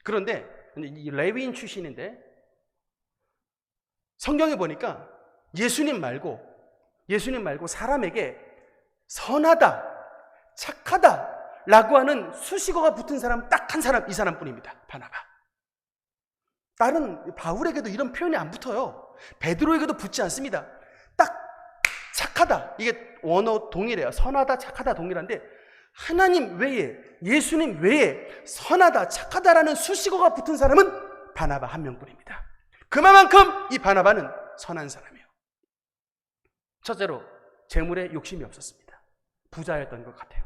A: 그런데 이 레위인 출신인데 성경에 보니까 예수님 말고 사람에게 선하다, 착하다 라고 하는 수식어가 붙은 사람 딱 한 사람, 이 사람뿐입니다. 바나바. 다른 바울에게도 이런 표현이 안 붙어요. 베드로에게도 붙지 않습니다. 딱 착하다, 이게 원어 동일해요. 선하다, 착하다 동일한데 하나님 외에, 예수님 외에 선하다, 착하다라는 수식어가 붙은 사람은 바나바 한 명뿐입니다. 그만큼 이 바나바는 선한 사람이에요. 첫째로 재물에 욕심이 없었습니다. 부자였던 것 같아요.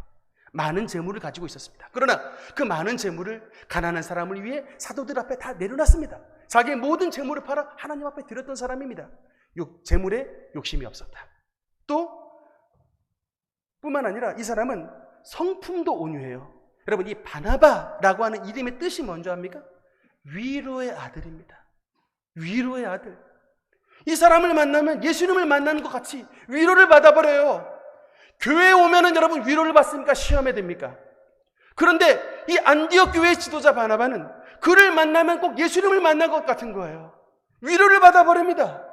A: 많은 재물을 가지고 있었습니다. 그러나 그 많은 재물을 가난한 사람을 위해 사도들 앞에 다 내려놨습니다. 자기의 모든 재물을 팔아 하나님 앞에 드렸던 사람입니다. 재물에 욕심이 없었다. 또 뿐만 아니라 이 사람은 성품도 온유해요. 여러분, 이 바나바라고 하는 이름의 뜻이 뭔지 압니까? 위로의 아들입니다. 위로의 아들. 이 사람을 만나면 예수님을 만나는 것 같이 위로를 받아버려요. 교회에 오면은 여러분 위로를 받습니까? 시험에 됩니까? 그런데 이 안디옥 교회의 지도자 바나바는 그를 만나면 꼭 예수님을 만난 것 같은 거예요. 위로를 받아버립니다.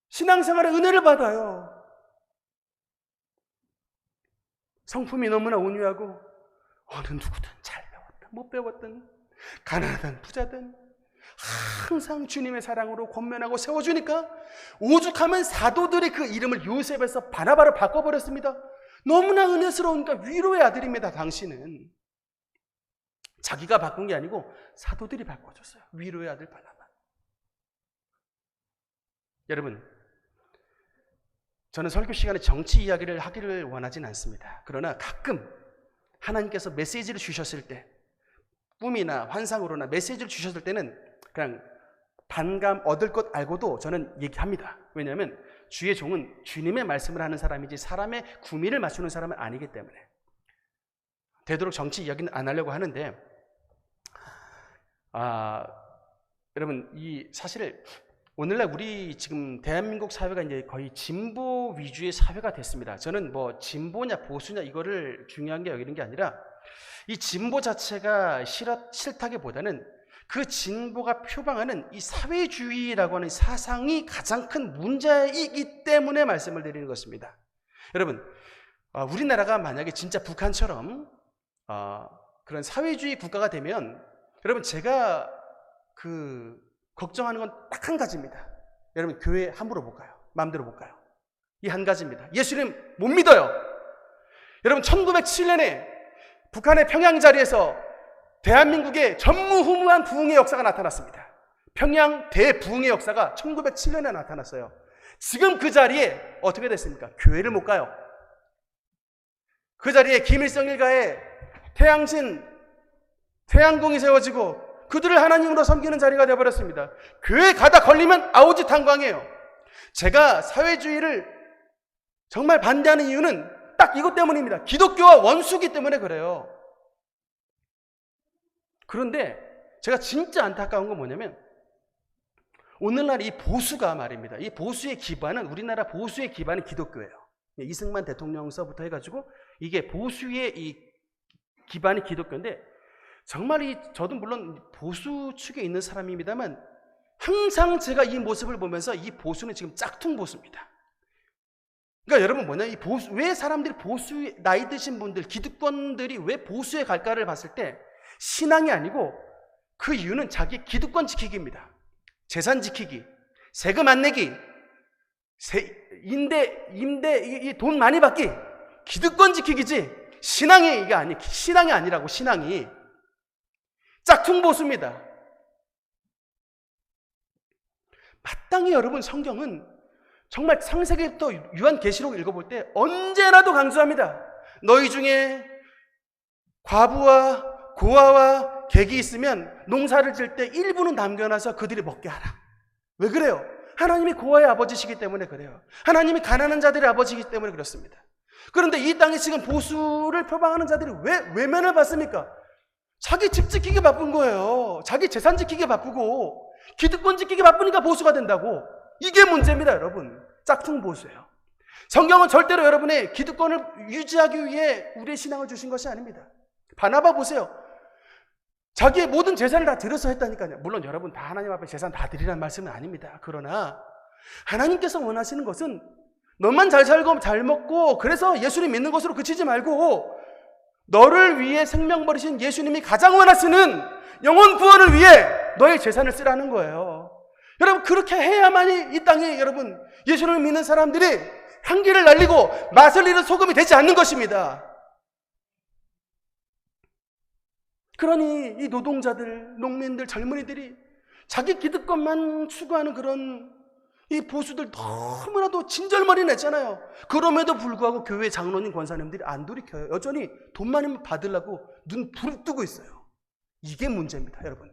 A: 신앙생활에 은혜를 받아요. 성품이 너무나 온유하고 어느 누구든 잘 배웠든 못 배웠든 가난하든 부자든 항상 주님의 사랑으로 권면하고 세워주니까 오죽하면 사도들이 그 이름을 요셉에서 바나바로 바꿔버렸습니다. 너무나 은혜스러우니까 위로의 아들입니다. 당신은 자기가 바꾼 게 아니고 사도들이 바꿔줬어요. 위로의 아들 바나바. 여러분, 저는 설교 시간에 정치 이야기를 하기를 원하진 않습니다. 그러나 가끔 하나님께서 메시지를 주셨을 때, 꿈이나 환상으로나 메시지를 주셨을 때는 그냥 반감 얻을 것 알고도 저는 얘기합니다. 왜냐하면 주의 종은 주님의 말씀을 하는 사람이지 사람의 구미를 맞추는 사람은 아니기 때문에. 되도록 정치 이야기는 안 하려고 하는데, 여러분, 사실 오늘날 우리 지금 대한민국 사회가 이제 거의 진보 위주의 사회가 됐습니다. 저는 뭐 진보냐 보수냐 이거를 중요한 게 여기는 게 아니라 이 진보 자체가 싫다기보다는 그 진보가 표방하는 이 사회주의라고 하는 사상이 가장 큰 문제이기 때문에 말씀을 드리는 것입니다. 여러분, 우리나라가 만약에 진짜 북한처럼 그런 사회주의 국가가 되면 여러분, 제가 걱정하는 건 딱 한 가지입니다. 여러분, 교회 함부로 못 가요. 마음대로 못 가요. 이 한 가지입니다. 예수님 못 믿어요. 여러분, 1907년에 북한의 평양 자리에서 대한민국의 전무후무한 부흥의 역사가 나타났습니다. 평양 대부흥의 역사가 1907년에 나타났어요. 지금 그 자리에 어떻게 됐습니까? 교회를 못 가요. 그 자리에 김일성 일가의 태양궁이 세워지고 그들을 하나님으로 섬기는 자리가 되어버렸습니다. 교회 가다 걸리면 아우지탄광이에요. 제가 사회주의를 정말 반대하는 이유는 딱 이것 때문입니다. 기독교와 원수기 때문에 그래요. 그런데 제가 진짜 안타까운 건 뭐냐면 오늘날 이 보수가 말입니다. 이 보수의 기반은, 우리나라 보수의 기반은 기독교예요. 이승만 대통령서부터 해가지고 이게 보수의 이 기반이 기독교인데, 정말 저도 물론 보수 축에 있는 사람입니다만 항상 제가 이 모습을 보면서 이 보수는 지금 짝퉁 보수입니다. 그러니까 여러분 왜 사람들이 나이 드신 분들, 기득권들이 왜 보수에 갈까를 봤을 때 신앙이 아니고 그 이유는 자기 기득권 지키기입니다. 재산 지키기, 세금 안 내기, 임대 돈 많이 받기, 기득권 지키기지 신앙이 아니라고. 신앙이 짝퉁 보수입니다. 마땅히 여러분, 성경은 정말 창세기부터 요한계시록 읽어볼 때 언제나도 강조합니다. 너희 중에 과부와 고아와 객이 있으면 농사를 질 때 일부는 남겨놔서 그들이 먹게 하라. 왜 그래요? 하나님이 고아의 아버지시기 때문에 그래요. 하나님이 가난한 자들의 아버지이기 때문에 그렇습니다. 그런데 이 땅에 지금 보수를 표방하는 자들이 왜 외면을 받습니까? 자기 집 지키기 바쁜 거예요. 자기 재산 지키기 바쁘고 기득권 지키기 바쁘니까 보수가 된다고. 이게 문제입니다, 여러분. 짝퉁 보수예요. 성경은 절대로 여러분의 기득권을 유지하기 위해 우리의 신앙을 주신 것이 아닙니다. 바나바 보세요. 자기의 모든 재산을 다 들여서 했다니까요. 물론 여러분 다 하나님 앞에 재산 다 드리라는 말씀은 아닙니다. 그러나 하나님께서 원하시는 것은 너만 잘 살고 잘 먹고 그래서 예수님 믿는 것으로 그치지 말고 너를 위해 생명 버리신 예수님이 가장 원하시는 영혼 구원을 위해 너의 재산을 쓰라는 거예요. 여러분, 그렇게 해야만이 이 땅에 여러분 예수님을 믿는 사람들이 향기를 날리고 맛을 잃은 소금이 되지 않는 것입니다. 그러니 이 노동자들, 농민들, 젊은이들이 자기 기득권만 추구하는 그런 이 보수들 너무나도 진절머리 냈잖아요. 그럼에도 불구하고 교회 장로님, 권사님들이 안 돌이켜요. 여전히 돈만 받으려고 눈 부릅뜨고 있어요. 이게 문제입니다, 여러분.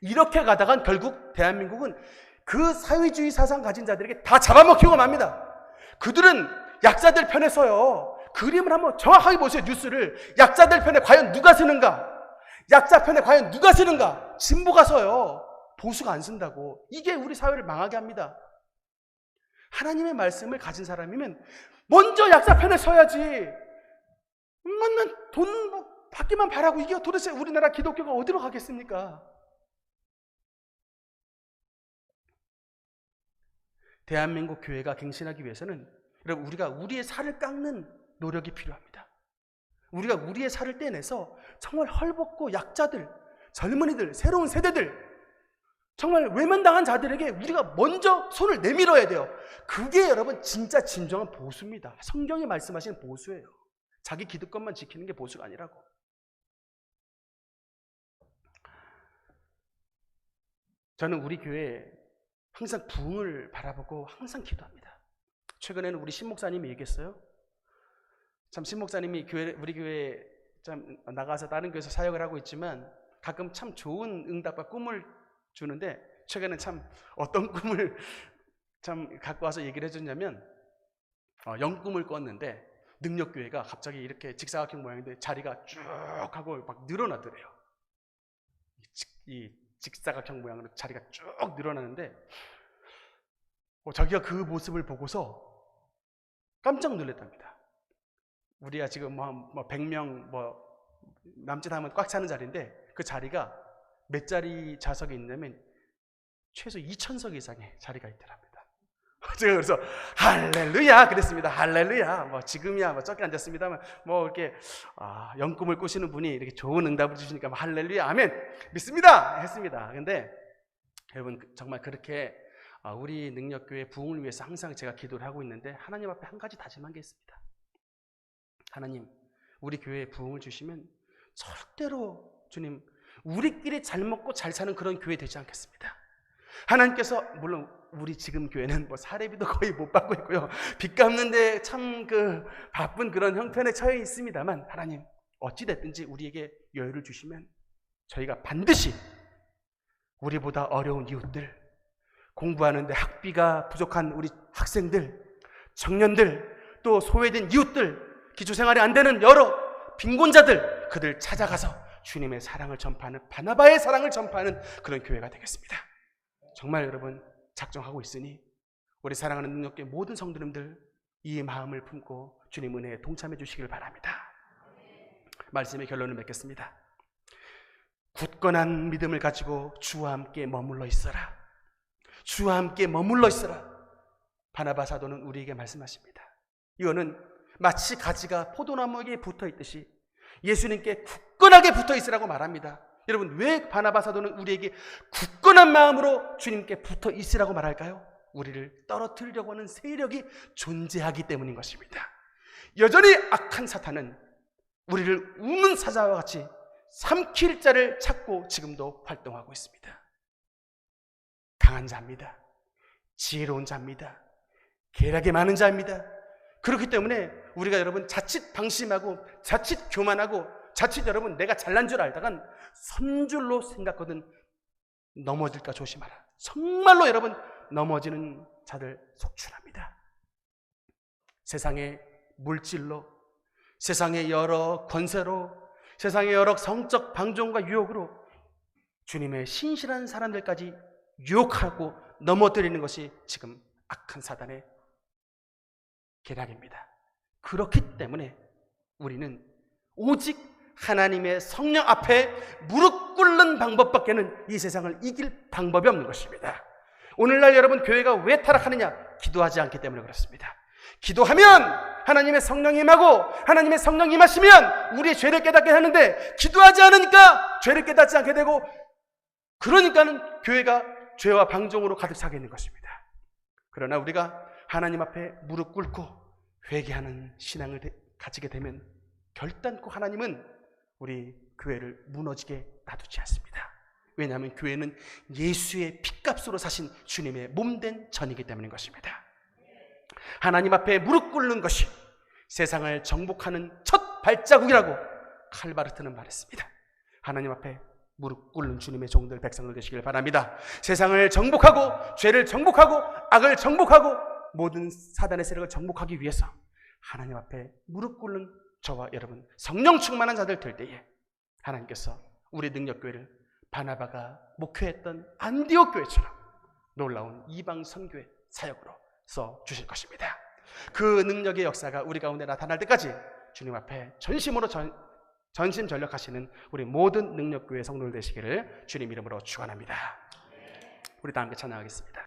A: 이렇게 가다간 결국 대한민국은 그 사회주의 사상 가진 자들에게 다 잡아먹히고 맙니다. 그들은 약자들 편에 서요. 그림을 한번 정확하게 보세요. 뉴스를. 약자들 편에 과연 누가 서는가? 약자 편에 과연 누가 서는가? 진보가 서요. 보수가 안 쓴다고. 이게 우리 사회를 망하게 합니다. 하나님의 말씀을 가진 사람이면 먼저 약자 편에 서야지. 맨날 돈 받기만 바라고 이게 도대체 우리나라 기독교가 어디로 가겠습니까? 대한민국 교회가 갱신하기 위해서는 여러분, 우리가 우리의 살을 깎는 노력이 필요합니다. 우리가 우리의 살을 떼내서 정말 헐벗고 약자들, 젊은이들, 새로운 세대들, 정말 외면당한 자들에게 우리가 먼저 손을 내밀어야 돼요. 그게 여러분 진짜 진정한 보수입니다. 성경이 말씀하시는 보수예요. 자기 기득권만 지키는 게 보수가 아니라고. 저는 우리 교회에 항상 부흥을 바라보고 항상 기도합니다. 최근에는 우리 신목사님이 얘기했어요. 참 신목사님이 우리 교회에 참 나가서 다른 교회에서 사역을 하고 있지만 가끔 참 좋은 응답과 꿈을 주는데 최근에 참 어떤 꿈을 참 갖고 와서 얘기를 해줬냐면 영꿈을 꿨는데 능력교회가 갑자기 이렇게 직사각형 모양인데 자리가 쭉 하고 막 늘어나더래요. 이 직사각형 모양으로 자리가 쭉 늘어나는데 자기가 그 모습을 보고서 깜짝 놀랐답니다. 우리가 지금 뭐 100명 남짓 하면 꽉 차는 자리인데 그 자리가 몇 자리 좌석이 있냐면 최소 2,000석 이상의 자리가 있더랍니다. 제가 그래서 할렐루야 그랬습니다. 할렐루야. 뭐 지금이야 적게 앉았습니다만 이렇게 영꿈을 꾸시는 분이 이렇게 좋은 응답을 주시니까 할렐루야 아멘 믿습니다 했습니다. 근데 여러분 정말 그렇게 우리 능력교회 부흥을 위해서 항상 제가 기도를 하고 있는데 하나님 앞에 한 가지 다짐한 게 있습니다. 하나님, 우리 교회에 부흥을 주시면 절대로 주님 우리끼리 잘 먹고 잘 사는 그런 교회 되지 않겠습니다. 하나님께서 물론 우리 지금 교회는 사례비도 거의 못 받고 있고요. 빚 갚는데 참 바쁜 그런 형편에 처해 있습니다만 하나님 어찌됐든지 우리에게 여유를 주시면 저희가 반드시 우리보다 어려운 이웃들, 공부하는데 학비가 부족한 우리 학생들, 청년들, 또 소외된 이웃들, 기초생활이 안 되는 여러 빈곤자들, 그들 찾아가서 주님의 사랑을 전파하는, 바나바의 사랑을 전파하는 그런 교회가 되겠습니다. 정말 여러분 작정하고 있으니 우리 사랑하는 능력교회 모든 성도님들 이 마음을 품고 주님 은혜에 동참해 주시길 바랍니다. 말씀의 결론을 맺겠습니다. 굳건한 믿음을 가지고 주와 함께 머물러 있어라. 주와 함께 머물러 있어라. 바나바 사도는 우리에게 말씀하십니다. 이거는 마치 가지가 포도나무에게 붙어 있듯이 예수님께 굳건하게 붙어 있으라고 말합니다. 여러분 왜 바나바 사도는 우리에게 굳건한 마음으로 주님께 붙어 있으라고 말할까요? 우리를 떨어뜨리려고 하는 세력이 존재하기 때문인 것입니다. 여전히 악한 사탄은 우리를 우는 사자와 같이 삼킬 자를 찾고 지금도 활동하고 있습니다. 강한 자입니다. 지혜로운 자입니다. 계략이 많은 자입니다. 그렇기 때문에 우리가 여러분 자칫 방심하고 자칫 교만하고 자칫 여러분 내가 잘난 줄 알다간 선줄로 생각하거든 넘어질까 조심하라. 정말로 여러분 넘어지는 자들 속출합니다. 세상의 물질로, 세상의 여러 권세로, 세상의 여러 성적 방종과 유혹으로 주님의 신실한 사람들까지 유혹하고 넘어뜨리는 것이 지금 악한 사단의 계략입니다. 그렇기 때문에 우리는 오직 하나님의 성령 앞에 무릎 꿇는 방법밖에는 이 세상을 이길 방법이 없는 것입니다. 오늘날 여러분 교회가 왜 타락하느냐? 기도하지 않기 때문에 그렇습니다. 기도하면 하나님의 성령이 임하고 하나님의 성령이 임하시면 우리의 죄를 깨닫게 하는데 기도하지 않으니까 죄를 깨닫지 않게 되고 그러니까는 교회가 죄와 방종으로 가득 차게 있는 것입니다. 그러나 우리가 하나님 앞에 무릎 꿇고 회개하는 신앙을 가지게 되면 결단코 하나님은 우리 교회를 무너지게 놔두지 않습니다. 왜냐하면 교회는 예수의 핏값으로 사신 주님의 몸된 전이기 때문인 것입니다. 하나님 앞에 무릎 꿇는 것이 세상을 정복하는 첫 발자국이라고 칼바르트는 말했습니다. 하나님 앞에 무릎 꿇는 주님의 종들, 백성들 되시길 바랍니다. 세상을 정복하고 죄를 정복하고 악을 정복하고 모든 사단의 세력을 정복하기 위해서 하나님 앞에 무릎 꿇는 저와 여러분, 성령 충만한 자들 될 때에 하나님께서 우리 능력교회를 바나바가 목회했던 안디옥 교회처럼 놀라운 이방 선교의 사역으로 써주실 것입니다. 그 능력의 역사가 우리 가운데 나타날 때까지 주님 앞에 전심으로 전심전력하시는 우리 모든 능력교회 성도들 되시기를 주님 이름으로 축원합니다. 우리 다 함께 찬양하겠습니다.